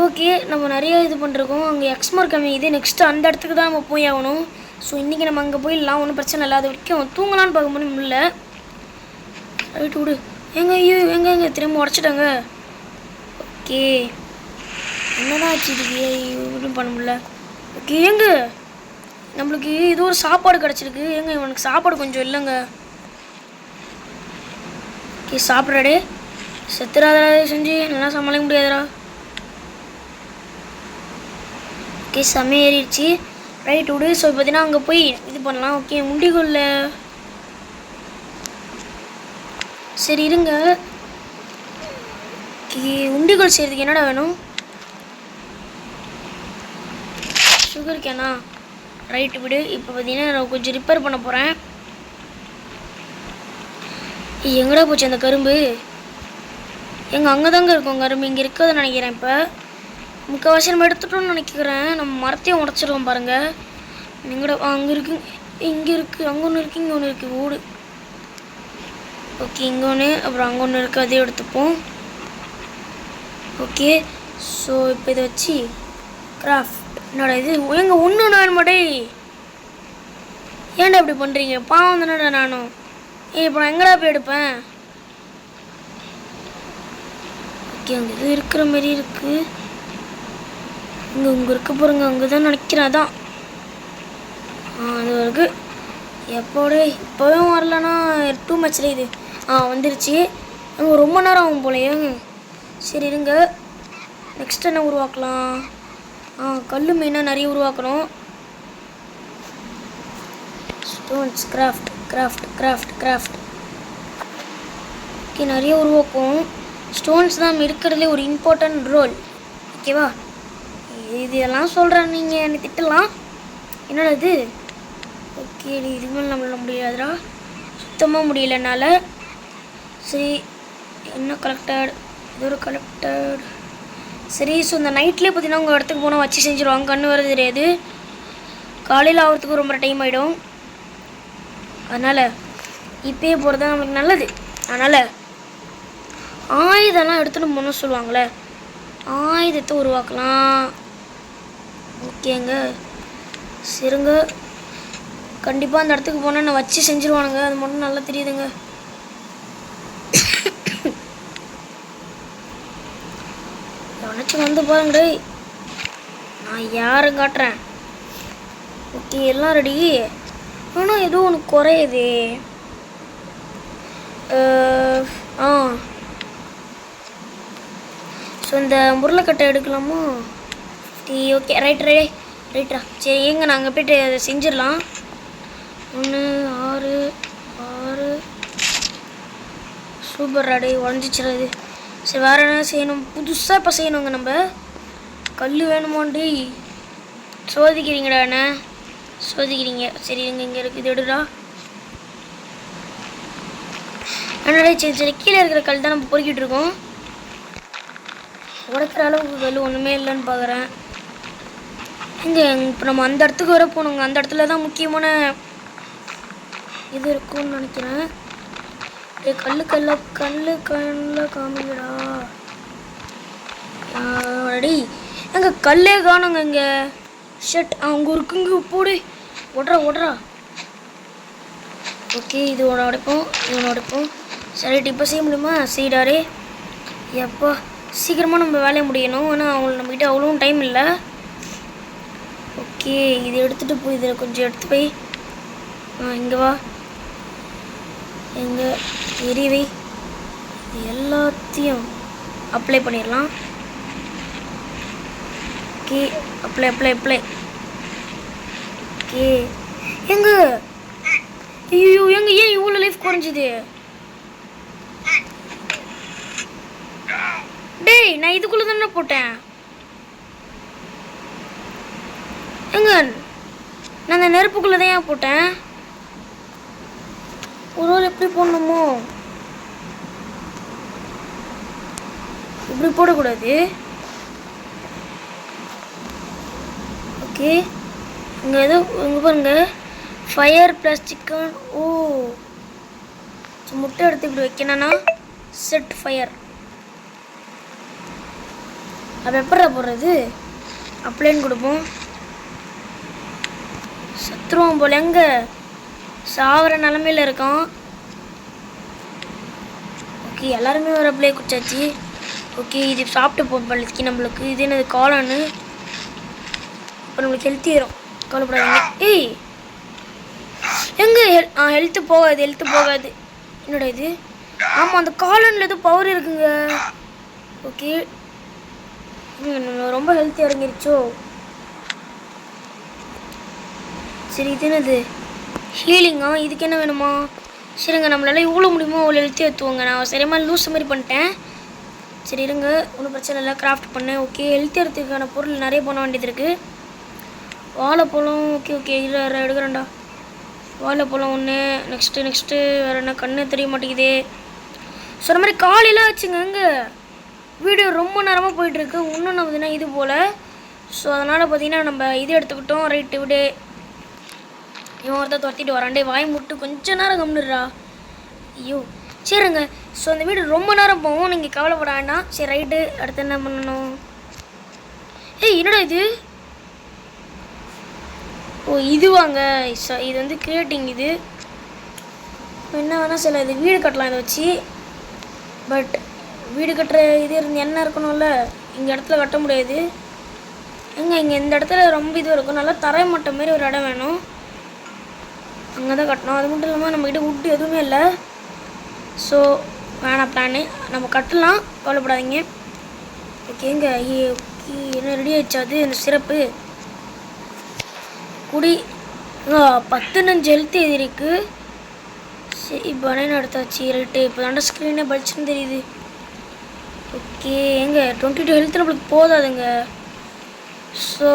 ஓகே, நம்ம நிறைய இது பண்ணிருக்கோம். அங்கே எக்ஸ்மார்க் கம்மிக்குது. நெக்ஸ்ட்டு அந்த இடத்துக்கு தான் நம்ம போய் ஆகணும். ஸோ இன்றைக்கி நம்ம அங்கே போயிடலாம், ஒன்றும் பிரச்சனை இல்லை. அது வரைக்கும் தூங்கலான்னு பார்க்க முடியல. ரைட்டு விடு. ஐயோ எங்கே திரும்ப உடச்சிட்டாங்க. ஓகே, என்னதான் ஆச்சு இதுக்கு? ஒன்றும் பண்ண முடியல. ஓகே, நம்மளுக்கு இது ஒரு சாப்பாடு கிடச்சிருக்கு. இவனுக்கு சாப்பாடு கொஞ்சம் இல்லைங்க. ஓகே, சாப்பிட்றாடே. செத்துறாதா செஞ்சு நல்லா சமாளிக்க முடியாதுடா. ஓகே, செம்ம ஏறிடுச்சு. ரைட் விடு. ஸோ பார்த்தீங்கன்னா அங்கே போய் இது பண்ணலாம். ஓகே, முண்டிகொல்ல சரி இருங்க. ஓகே, உண்டிகோல் செய்கிறதுக்கு என்னடா வேணும்? சுகர் கேனா? ரைட்டு விடு. இப்போ பார்த்தீங்கன்னா நான் கொஞ்சம் ரிப்பேர் பண்ண போகிறேன். எங்கடா போச்சு அந்த கரும்பு? அங்கே தாங்க இருக்கும் கரும்பு. இங்கே இருக்கிறத நினைக்கிறேன். இப்போ முக்கால்வாசி நம்ம எடுத்துட்டோம்னு நினைக்கிறேன். நம்ம மரத்தையும் உடச்சிருவோம் பாருங்கள். எங்கடா? அங்கே இருக்குது, இங்கே இருக்குது, அங்கே ஒன்று இருக்குது, இங்கே ஒன்று இருக்குது. ஓடு. ஓகே, இங்கே ஒன்று, அப்புறம் அங்கே ஒன்று இருக்குது. அதையும் எடுத்துப்போம். ஓகே, ஸோ இப்போ இதை வச்சு கிராஃப்ட். என்னடா இது? ஒன்று நான் மாட்டே. ஏன்டா இப்படி பண்ணுறீங்க? பாவம் தானடா நானும். இப்போ நான் எங்கடா போய் எடுப்பேன்? ஓகே, அங்கே இது இருக்கிற மாரி இருக்குது. இங்கே இருக்க போகிறேங்க. அங்கே தான் நினைக்கிறேன். அதான் அது இருக்குது. எப்போடே இப்போவே வரலன்னா டூ மச்சில் இது வந்துருச்சு. அங்கே ரொம்ப நேரம் ஆகும் போலையே. சரி இருங்க. நெக்ஸ்ட் என்ன உருவாக்கலாம்? கல் மெயினாக நிறைய உருவாக்கணும். Stones craft. ஓகே, நிறைய உருவாக்கும். ஸ்டோன்ஸ் தான் இருக்கிறதுலே ஒரு இம்பார்ட்டன்ட் ரோல். ஓகேவா? இதெல்லாம் சொல்கிறேன், நீங்கள் என்னை திட்டலாம். என்னடா இது? ஓகே, இதுக்கு மேலே நம்மளால முடியாதுடா, சுத்தமாக முடியல என்னால். சரி, என்ன கலெக்டட்? இது ஒரு கலெக்டட். சரி, ஸோ இந்த நைட்லேயே பார்த்தீங்கன்னா உங்கள் இடத்துக்கு போனால் வச்சு செஞ்சுருவாங்க. கண்ணு வரது தெரியாது. காலையில் ஆகிறதுக்கு ரொம்ப டைம் ஆகிடும். அதனால் இப்போயே போகிறது தான் நம்மளுக்கு நல்லது. அதனால் ஆயுதம்லாம் எடுத்துகிட்டு போகணும்னு சொல்லுவாங்களே, ஆயுதத்தை உருவாக்கலாம். ஓகேங்க, சரிங்க. கண்டிப்பாக அந்த இடத்துக்கு போனால் நான் வச்சு செஞ்சுருவானுங்க. அது மட்டும் நல்லா தெரியுதுங்க. எவனாச்சும் வந்து பாருங்கடே, நான் யாரும் காட்டுறேன். ஓகே, எல்லாம் ரெடி. ஆனால் ஏதோ ஒன்று குறையுது. ஸோ இந்த முருளைக்கட்டை எடுக்கலாமா? ஓகே, ரைட்டா. சரி, எங்கே நாங்கள் போய்ட்டு அதை செஞ்சிடலாம். 1 6 6 சூப்பர் ராடே, உடஞ்சிச்சிடாது. சரி வேறு என்ன செய்யணும்? புதுசாக இப்போ செய்யணுங்க நம்ம. கல் வேணுமாண்டி சோதிக்கிறீங்கடா என்ன சோதிக்கிறீங்க? சரி இங்கே இருக்குது, இது எடுடா. என்னடா சரி சரி, கீழே இருக்கிற கல் தான் நம்ம பொறுக்கிட்டு இருக்கோம். உடைக்கிற அளவுக்கு கல் ஒன்றுமே இல்லைன்னு பார்க்குறேன். இங்கே இப்போ நம்ம அந்த இடத்துக்கு வர போகணுங்க. அந்த இடத்துல தான் முக்கியமான இது இருக்கும்னு நினைக்கிறேன். கல்லு காமிங்கடா. அடி எங்க கல்லே காணுங்க இங்கே. ஷட், அவங்க இருக்குங்க. போடு, ஓடுறா. ஓகே, இது ஒன்று உடைப்போம், இது ஒன்று உடைப்போம். சரி இப்போ செய்ய முடியுமா? செய்டாரே. எப்போ சீக்கிரமாக நம்ம வேலையை முடியணும். ஆனால் அவங்களுக்கு நம்மக்கிட்ட அவ்வளோ டைம் இல்லை. ஓகே, இது எடுத்துகிட்டு போய் இதில் கொஞ்சம் எடுத்து போய் இங்கே வா, எங்கே எரிவை எல்லாத்தையும் அப்ளை பண்ணிடலாம். Okay, apply. ஓகே, எங்க ஐயோ எங்க ஏன் இவ்வளோ லைஃப் குறைஞ்சிது? டேய், நான் இதுக்குள்ளே தானே போட்டேன். எங்க நான் அந்த நெருப்புக்குள்ளே தான் ஏன் போட்டேன்? ஒரு வேளை எப்படி போடணுமோ? இப்படி போடக்கூடாது. ஓகே, இங்கே ஏதோ இங்கே பாருங்க, ஃபயர் ப்ளஸ் சிக்கன். ஓ, முட்டை எடுத்து இப்படி வைக்கணும்னா செட் ஃபயர். அப்போ எப்படா போடுறது? அப்ளைன்னு கொடுப்போம். சத்ருவம் போல எங்கே சாவர நிலமையில் இருக்கான். ஓகே, எல்லாருமே ஒரு அப்ளை குடிச்சாச்சு. ஓகே, இது சாப்பிட்டு போலிக்கு நம்மளுக்கு. இது என்னது காளானு. இப்போ நம்மளுக்கு ஹெல்த்தி ஏறும், கவலைப்படாதீங்க. ஏய் எங்கே ஹெல்த்து போகாது. என்னோட இது ஆமாம், அந்த காளானில் எதுவும் பவர் இருக்குங்க. ஓகே, ரொம்ப ஹெல்த்தி இறங்கிருச்சோ. சரி, இது என்னது ஹீலிங்கா? இதுக்கு என்ன வேணுமா? சரிங்க, நம்மளால இவ்வளோ முடியுமோ அவ்வளோ எழுத்தி ஏற்றுவோங்க. நான் சரியாக லூஸ் மாதிரி பண்ணிட்டேன். சரி இருங்க, ஒன்றும் பிரச்சனை இல்லை, கிராஃப்ட் பண்ணேன். ஓகே, ஹெல்த்தி எடுத்துக்கான பொருள் நிறைய பண்ண வேண்டியது இருக்குது. வாழைப்பழம். ஓகே எடுக்கிறேன்டா. வாழைப்பழம் ஒன்று. நெக்ஸ்ட்டு வேறு என்ன? கண்ணு தெரிய மாட்டேங்குது. சொன்ன மாதிரி காலையில் ஆச்சுங்க. எங்கே வீடியோ ரொம்ப நேரமாக போயிட்டுருக்கு. இன்னும் நம்ம இது போல். ஸோ அதனால் பார்த்தீங்கன்னா நம்ம இது எடுத்துக்கிட்டோம். ரைட்டு விடு. இவன் ஒருத்தர் துரத்திட்டு வராண்டே, வாய் முட்டு கொஞ்ச நேரம் கம்னுடுறா. ஐயோ சரிங்க. ஸோ அந்த வீடு ரொம்ப நேரம் போகும், நீங்கள் கவலைப்பட வேண்டாம். சரி ரைட்டு, அடுத்து என்ன பண்ணணும்? ஏய் என்னடா இது? ஓ இது வாங்க. இது வந்து கிரியேட்டிங். இது என்ன வேணால் சில இது வீடு கட்டலாம் இதை வச்சு. பட் வீடு கட்டுற இது என்ன இருக்கணும்ல, இங்கே இடத்துல கட்ட முடியாது. இங்கே இந்த இடத்துல ரொம்ப இது இருக்கும். நல்லா தரை மட்டம் மாரி ஒரு இடம் வேணும், அங்கே தான் கட்டணும். அது மட்டும் இல்லாமல் நம்மக்கிட்ட வுட்டு எதுவுமே இல்லை. ஸோ வேணாம் பிளானு, நம்ம கட்டலாம், கவலைப்படாதீங்க. ஓகேங்க, என்ன ரெடி ஆயிடுச்சு? அது இந்த சிறப்பு குடி 15 ஹெல்த் இது இருக்குது. சரி பனானா எடுத்தாச்சு. ரைட்டு, இப்போ தாண்டா ஸ்க்ரீனே பளிச்சுன்னு தெரியுது. ஓகே, எங்க 22 ஹெல்த் நம்மளுக்கு போதாதுங்க. ஸோ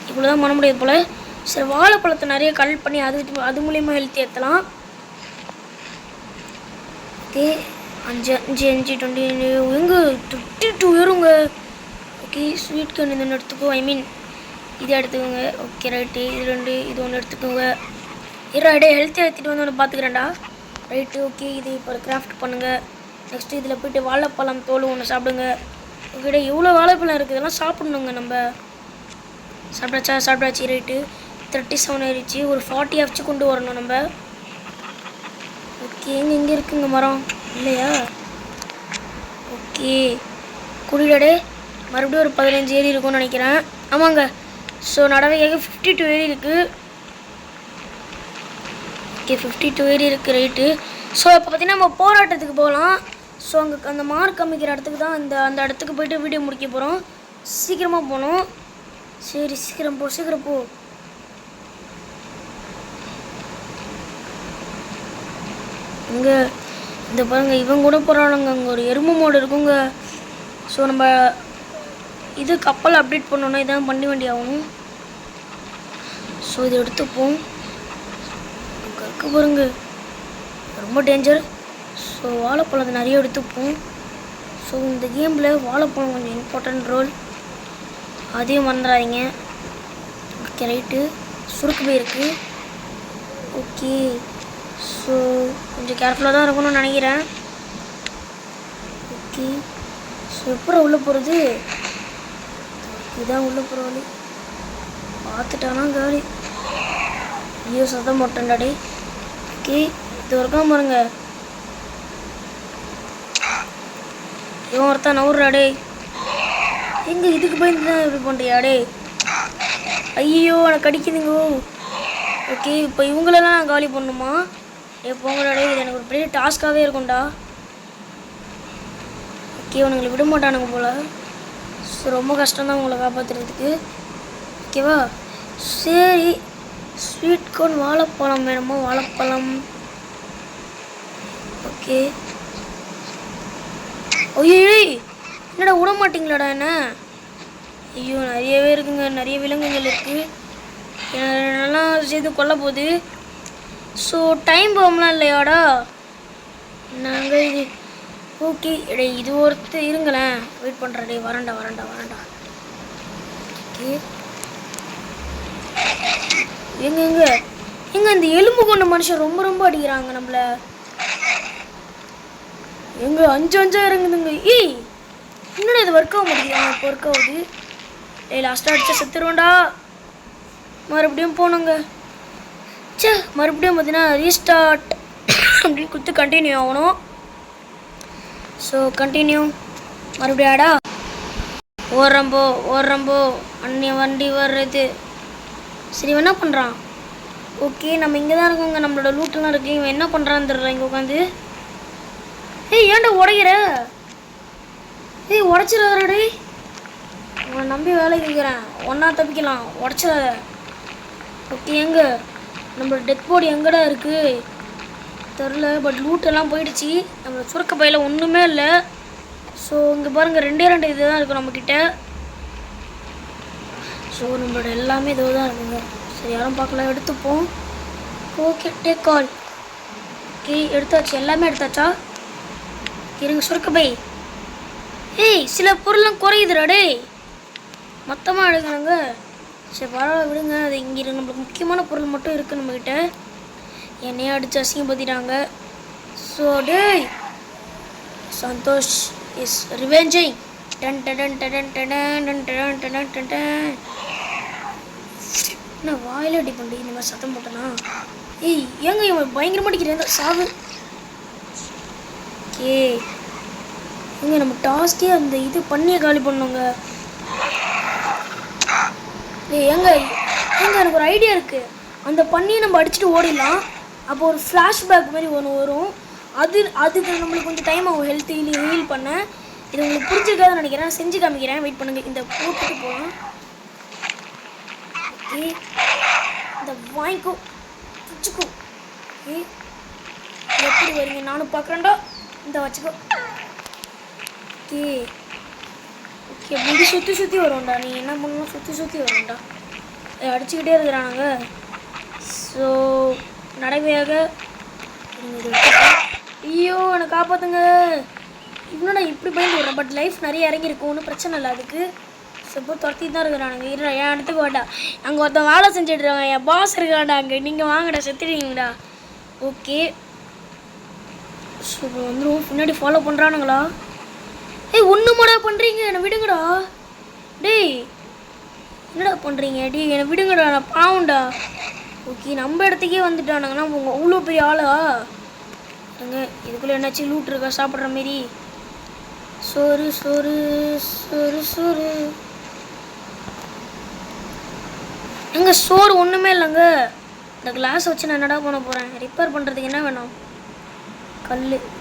இவ்வளோ தான் பண்ண முடியாது போல். சரி, வாழைப்பழத்தை நிறைய கல் பண்ணி அது மூலியமாக ஹெல்த் ஏற்றலாம். ஓகே, 5 20 எங்கே 22 ஏறுங்க. ஓகே, ஸ்வீட் கன் இந்த எடுத்துக்கோ, இதை எடுத்துக்கோங்க. ஓகே ரைட்டு, இது 2, இது 1 எடுத்துக்கோங்க. டே ஹெல்த்தி எடுத்துகிட்டு வந்து ஒன்று பார்த்துக்கிறேன்டா. ரைட்டு, ஓகே, இது இப்போ கிராஃப்ட் பண்ணுங்கள். நெக்ஸ்ட்டு இதில் போய்ட்டு வாழைப்பழம் தோல் ஒன்று சாப்பிடுங்க. ஓகேடா, எவ்வளோ வாழைப்பழம் இருக்குது, இதெல்லாம் சாப்பிட்ணுங்க. நம்ம சாப்பிடாச்சு. ரைட்டு, 37 ஆயிடுச்சு. ஒரு 40 ஆச்சு கொண்டு வரணும் நம்ம. ஓகே, எங்கே இருக்குங்க மரம்? இல்லையா? ஓகே, குடிடாடே. மறுபடியும் ஒரு 15 ஏரி இருக்கும்னு நினைக்கிறேன். ஆமாங்க. ஸோ நடவையாக 52 ஏரி இருக்குது. ஓகே, 52 ஏரி இருக்குது. ரைட்டு. ஸோ இப்போ பார்த்தீங்கன்னா நம்ம போராட்டத்துக்கு போகலாம். ஸோ அங்கே அந்த மார்க் அமைக்கிற இடத்துக்கு தான் அந்த இடத்துக்கு போய்ட்டு வீடியோ முடிக்க போகிறோம். சீக்கிரமாக போகணும். சரி சீக்கிரம் போ. இங்கே இந்த பாருங்கள் இவன் கூட போகிறானுங்க. அங்கே ஒரு எறும்பு மோடு இருக்குங்க. ஸோ நம்ம இது கப்பல் அப்டேட் பண்ணோன்னா இதான் பண்ணி வேண்டி ஆகணும். ஸோ இதை எடுத்துப்போம். அங்கே இருக்க பாருங்க ரொம்ப டேஞ்சர். ஸோ வாழைப்பழத்தை நிறைய எடுத்துப்போம். ஸோ இந்த கேமில் வாழைப்பழம் கொஞ்சம் இம்பார்ட்டன்ட் ரோல், அதையும் மறந்துடாதீங்க. ஓகே ரைட்டு, சுருக்கு போயிருக்கு. ஓகே ஸோ கொஞ்சம் கேர்ஃபுல்லாக தான் இருக்கணும்னு நினைக்கிறேன். ஓகே ஸோ எப்போ உள்ளே போகிறது? இதுதான் உள்ளே போகிற வழி. பார்த்துட்டானா காலி. ஐயோ சத்தம் போட்டேன்டாடே. ஓகே இது வரைக்கும் பாருங்க. இவன் ஒருத்தான் நவுறாடே. எங்கே இதுக்கு பயந்து தான் இப்படி பண்ணுறியாடே? ஐயோ எனக்கு கடிக்குதுங்க. ஓகே இப்போ இவங்களெல்லாம் நான் காலி பண்ணணுமா? போங்கடாடே, இது எனக்கு ஒரு பெரிய டாஸ்க்காகவே இருக்கும்டா. ஓகே உங்களை விட மாட்டானுங்க போல். ஸோ ரொம்ப கஷ்டம்தான் உங்களை காப்பாற்றுறதுக்கு. ஓகேவா? சரி, ஸ்வீட் கார்ன் வாழைப்பழம் வேணுமா? வாழைப்பழம். ஓகே. ஐயோ என்னடா விட மாட்டிங்களாடா என்ன? ஐயோ நிறையவே இருக்குங்க, நிறைய விலங்குகள் இருக்குது. என்னெல்லாம் சேர்த்து கொல்ல போகுது. ஸோ டைம் பாம்லாம் இல்லையாடா நாங்கள் இது? ஓகே இடே இது ஒருத்தர் இருங்களேன், வெயிட் பண்ணுறடே. வரண்டா. ஓகே எங்க இந்த எலும்பு கொண்ட மனுஷன் ரொம்ப அடிக்கிறாங்க நம்மள. எங்க 5 இறங்குதுங்க. ஏய் என்னடா இது ஒர்க் ஆக மாட்டேங்குது? இப்போ ஒர்க் ஆகுது. லாஸ்ட்டாக அடிச்சா செத்துருவோண்டா. மறுபடியும் போனோங்க. சே மறுபடியும் பார்த்தீங்கன்னா ரீஸ்டார்ட் அப்படின்னு கொடுத்து கண்டினியூ ஆகணும். ஸோ கண்டினியூ மறுபடியும் ஆடா. ஓடுறம்போ அன்னிய வண்டி வர்றது. சரி இவன் என்ன பண்ணுறான்? ஓகே நம்ம இங்கே தான் இருக்கோங்க, நம்மளோட லூட்டெல்லாம் இருக்குது. இவன் என்ன பண்ணுறான்னு தெரியல இங்கே உட்காந்து. ஏய் ஏன்டா உடைக்கிற? ஏய் உடச்சிடாதடே. உன்னை நம்பி வேலை கேட்குறேன், ஒன்றா தப்பிக்கலாம், உடச்சிடாத. ஓகே எங்க நம்மளோட டெத் பாடி எங்கடா இருக்குது தெரில. பட் லூட்டெல்லாம் போயிடுச்சு. நம்மளோட சுருக்க பையில் ஒன்றுமே இல்லை. ஸோ இங்கே பாருங்கள் 2 இது தான் இருக்கும் நம்மக்கிட்ட. ஸோ நம்மளோட எல்லாமே இதோ தான் இருக்குங்க. சரி யாரும் பார்க்கலாம், எடுத்துப்போம். ஓகே டேக் கால். ஓகே எடுத்தாச்சு, எல்லாமே எடுத்தாச்சா? இருங்க சுருக்க பை. ஏய் சில பொருள்லாம் குறையுதுடா டே, மொத்தமாக எடுக்கணுங்க. சரி பரவாயில்ல விடுங்க. அது இங்கே நம்மளுக்கு முக்கியமான பொருள் மட்டும் இருக்குது நம்மக்கிட்ட. என்னையே அடித்து அசிங்கப்படுத்திட்டாங்க. ஸோ டேய் சந்தோஷ் இஸ் ரிவெஞ்சிங். டன் டன் டன் டன் டன் டன் டன் டன் டன். என்ன வாயில அடி பண்ணி இந்த மாதிரி சத்தம் போட்டனா? ஏய் ஏங்க இவன் பயங்கரமாக அடிக்கிறேன் சாவு. ஓகே இங்கே நம்ம டாஸ்க்கே அந்த இது பண்ணியை காலி பண்ணுங்க. ஏங்க எனக்கு ஒரு ஐடியா இருக்குது. அந்த பண்ணியை நம்ம அடிச்சுட்டு ஓடிடலாம். அப்போ ஒரு ஃப்ளாஷ்பேக் மாதிரி ஒன்று வரும். அதுக்கு நம்மளுக்கு கொஞ்சம் டைம் ஆகும் ஹெல்த் ஹீல் பண்ண. இது உங்களுக்கு பிடிச்சிருக்காதுன்னு நினைக்கிறேன், செஞ்சு காமிக்கிறேன், வெயிட் பண்ணுங்கள். இந்த போட்டுட்டு போகலாம். ஓகே இந்த வாங்கிக்கோ வச்சுக்கோ. ஓகே எப்படி வரீங்க நானும் பார்க்குறேன்டா. இந்த வச்சுக்கோ. ஓகே ஓகே அப்படி சுற்றி வரும்டா. நீ என்ன பண்ணலாம், சுற்றி வரும்டா. அடிச்சுக்கிட்டே இருக்கிறானுங்க. ஸோ நடைமையாக ஐயோ என்னை காப்பாற்றுங்க. இன்னும் நான் இப்படி பயந்து விட்றேன். பட் லைஃப் நிறைய இறங்கியிருக்கும், ஒன்றும் பிரச்சனை இல்லை அதுக்கு. இப்போ துரத்தி தான் இருக்கிறானுங்க. இல்லை என் இடத்துக்கு வாடா, அங்கே ஒருத்தன் வேலை செஞ்சிட்ருக்காங்க, என் பாஸ் இருக்காண்டா அங்கே, நீங்கள் வாங்கடா செத்துடுவீங்கடா. ஓகே ஸோ இப்போ வந்துடும். பின்னாடி ஃபாலோ பண்ணுறானுங்களா? ஏய் ஒன்று மாடா பண்ணுறீங்க, என்னை விடுங்கடா. டேய் என்னடா பண்ணுறீங்க? டேய் என்னை விடுங்கடா, நான் பாவம்டா. ஓகே நம்ம இடத்துக்கே வந்துட்டானுங்கன்னா உங்கள் அவ்வளோ பெரிய ஆளா? இருங்க இதுக்குள்ளே என்னாச்சும் லூட் இருக்கா சாப்பிட்ற மாரி? சோறு சோறு சோறு சோறு. எங்க சோறு ஒன்றுமே இல்லைங்க. இந்த கிளாஸ் வச்சு நான் என்னடா பண்ண போகிறேன்? ரிப்பேர் பண்ணுறதுக்கு என்ன வேணும்?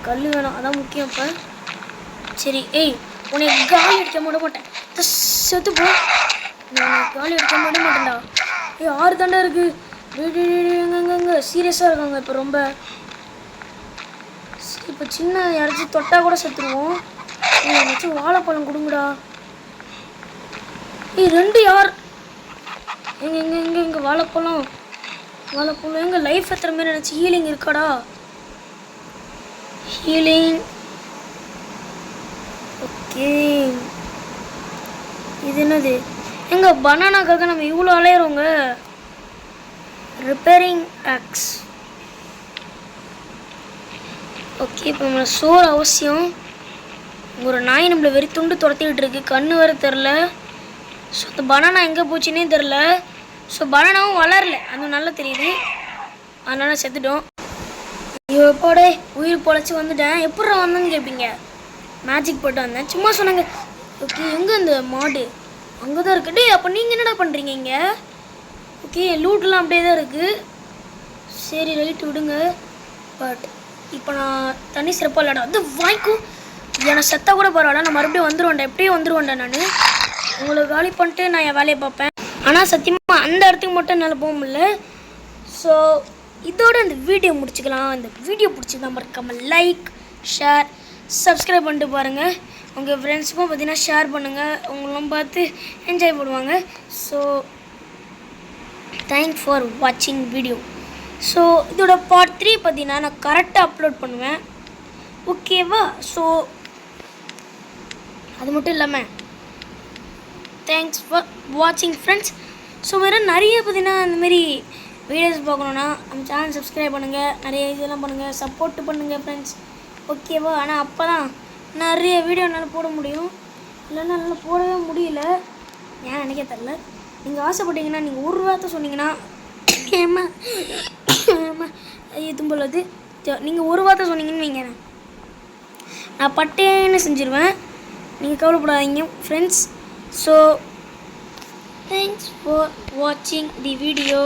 கல் வேணும், அதான் முக்கியம். இப்போ சரி ஏய் உன்னை காலி அடிக்க மாட்டேன், செத்து போ. நான் காலி அடிக்க மாட்டேன்டா. ஏய் 6 தாண்டா இருக்குது. எங்க சீரியஸாக இருக்காங்க இப்போ ரொம்ப. இப்போ சின்ன யாராச்சும் தொட்டா கூட செத்துருவோம். ஏதாச்சும் வாழைப்பழம் கொடுங்கடா. ரெண்டு யார் எங்க எங்க எங்க எங்க வாழைப்பழம் எங்க லைஃப் எத்துற மாதிரி நினச்சி ஹீலிங் இருக்காடா? ஹீலிங். ஓகே, இது என்னது? எங்க பனானாக்காக நம்ம இவ்வளோ அலையிறோங்க. Repairing aux. ஓகே, இப்போ நம்மளை சோறு அவசியம். ஒரு நாய் நம்மளை வெறி துண்டு துரத்திக்கிட்டு இருக்கு. கண்ணு வேறு தெரில. ஸோ அந்த பனானா எங்கே போச்சுன்னே தெரில. ஸோ பனானாவும் வளரல, அது நல்லா தெரியுது. அதனால் செத்துட்டோம். எப்போடே உயிர் பொழைச்சி வந்துட்டேன். எப்படி வந்தேன்னு கேட்பீங்க. மேஜிக் போட்டு வந்தேன், சும்மா சொன்னாங்க. ஓகே, எங்கே இந்த மாடு? அங்கே தான் இருக்குது. அப்போ நீங்கள் என்னடா பண்ணுறீங்க இங்கே? ஓகே, லூட்டெலாம் அப்படியே தான் இருக்குது. சரி, ரைட்டு விடுங்க. பட் இப்போ நான் தண்ணி சிறப்பாக இல்லாடா வந்து வாங்கிக்கோ. எனக்கு செத்தா கூட பரவாயில்ல, நான் மறுபடியும் வந்துடுவேன்டா. எப்படியும் வந்துடுவேன்டா. நான் உங்களை காலி பண்ணிட்டு நான் என் வேலையை பார்ப்பேன். ஆனால் சத்தியமாக அந்த இடத்துக்கு மட்டும் என்னால் போக முடியல. ஸோ இதோட இந்த வீடியோ முடிச்சுக்கலாம். இந்த வீடியோ பிடிச்சிருந்தா மறக்காமல் லைக், ஷேர், சப்ஸ்கிரைப் பண்ணிட்டு பாருங்கள். உங்கள் ஃப்ரெண்ட்ஸுக்கும் பார்த்தீங்கன்னா ஷேர் பண்ணுங்கள். அவங்களும் பார்த்து என்ஜாய் பண்ணுவாங்க. ஸோ தேங்க்ஸ் ஃபார் வாட்சிங் வீடியோ. ஸோ இதோட பார்ட் 3 பார்த்தீங்கன்னா நான் கரெக்டாக அப்லோட் பண்ணுவேன். ஓகேவா? ஸோ அது மட்டும் இல்லாமல் தேங்க்ஸ் ஃபார் வாட்சிங் ஃப்ரெண்ட்ஸ். ஸோ வேறு நிறைய பார்த்தீங்கன்னா இந்தமாரி வீடியோஸ் பார்க்கணுன்னா நம்ம சேனல் சப்ஸ்கிரைப் பண்ணுங்கள். நிறைய இதெல்லாம் பண்ணுங்கள், சப்போர்ட் பண்ணுங்கள் ஃப்ரெண்ட்ஸ். ஓகேவா? ஆனால் அப்போ தான் நிறைய வீடியோ என்னால் போட முடியும். இல்லைன்னா என்னால் போடவே முடியல. ஏன் நினைக்க தெரில. நீங்கள் ஆசைப்பட்டீங்கன்னா நீங்கள் ஒரு வார்த்தை சொன்னீங்கன்னா ஏமா தும்பலது நீங்கள் ஒரு வார்த்தை சொன்னீங்கன்னு வைங்க, நான் பட்டேன்னு செஞ்சுருவேன். நீங்கள் கவலைப்படாதீங்க ஃப்ரெண்ட்ஸ். ஸோ தேங்க்ஸ் ஃபார் வாட்சிங் தி வீடியோ.